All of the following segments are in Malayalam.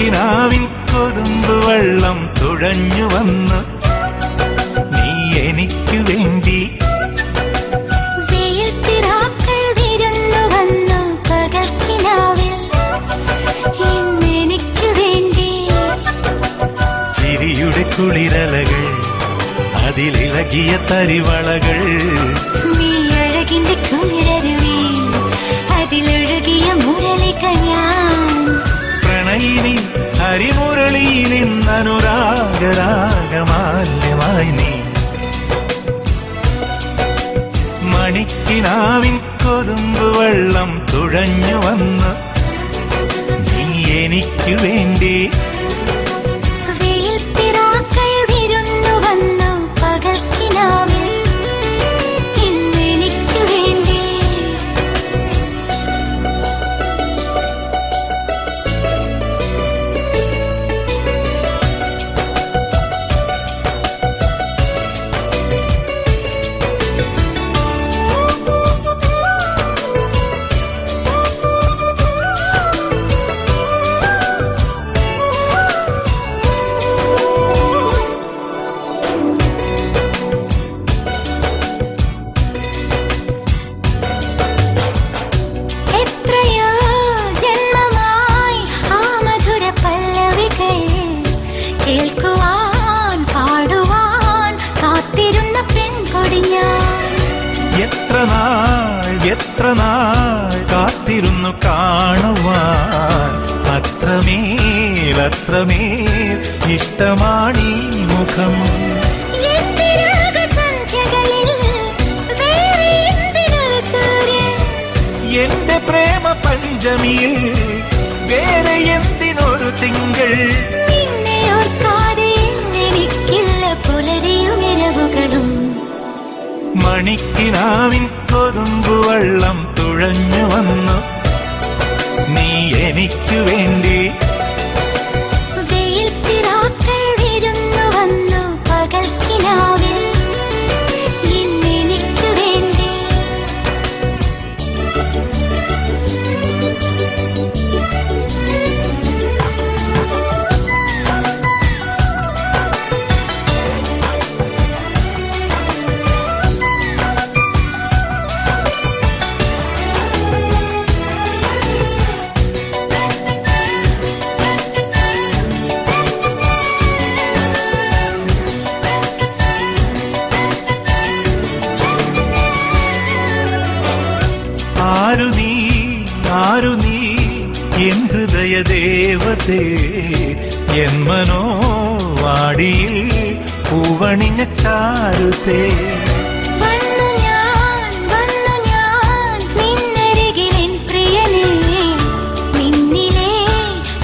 മണിക്കിനാവിൻ കൊതുമ്പ് വെള്ളം തുഴഞ്ഞു വന്നു നീ എനിക്കു വേണ്ടി. വെയിൽത്തിരാക്കൾ വിരുന്നു വന്നു പകൽക്കിനാവിൽ ഇന്നെനിക്കു വേണ്ടി. ചിരിയുടെ കുളിരലകൾ അതിലിളകിയ തരിവളകൾ നീ അഴകിന്റെ കുളിരരുവി അതിലൊഴുകിയ മുരളിക ഞാൻ. പ്രണയിനി ഹരിമുരളിയിൽ ഇന്നനുരാഗരാഗമാല്യമായി നീ. മണിക്കിനാവിൻ കൊതുമ്പ് വെള്ളം തുഴഞ്ഞു വന്ന് നീ എനിക്കു വേണ്ടി. വെയിൽത്തിരാക്കൾ വിരുന്നു വന്നു പകൽക്കിനാവിൽ ഇന്നെനിക്കു വേണ്ടി. എത്രയോ ജന്മമായി ആ മധുര പല്ലവികൾ കേൾക്കുവാൻ പാടുവാൻ കാത്തിരുന്ന പെൺകൊടി ഞാൻ. എത്ര നാൾ കാത്തിരുന്നു കാണുവാൻ. അത്രമേൽ ഇഷ്ടമാണീ മുഖം. എന്റെ രാഗസന്ധ്യകളിൽ വേറെ എന്തിനൊരു സൂര്യൻ. എന്റെ പ്രേമ പഞ്ചമിയിൽ വേറെ എന്തിനൊരു തിങ്കൾ. നിന്നെ ഓർക്കാതെ എനിക്കില്ല പുലരിയും ഇരവുകളും. മണിക്കിനാവിൻ കൊതുമ്പ് വെള്ളം തുഴഞ്ഞു വന്നു നീ എനിക്കു വേണ്ടി. വെയിൽത്തിരാക്കൾ വിരുന്നു വന്നു പകൽക്കിനാവിൽ ഇന്നെനിക്കു വേണ്ടി. ആരു നീ എൻ ഹൃദയ ദേവതേ. എൻ മനോവാടിയിൽ പൂവണിഞ്ഞ ചാരുതേ. വന്നു ഞാൻ നിന്നരികിലെൻ പ്രിയനേ.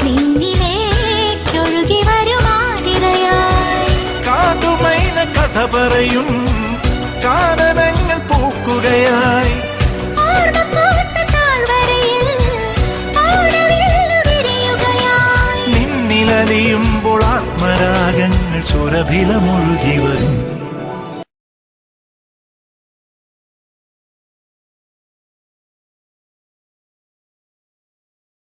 നിന്നിലേക്കൊഴുകി വരുമാതിരയായി. കാതുമൈന കഥ പറയും കാനനങ്ങൾ പൂക്കുകയായി. നിന്നിലലിയുമ്പോൾ ആത്മരാഗങ്ങൾ സുരഭിലമൊഴുകി വരും.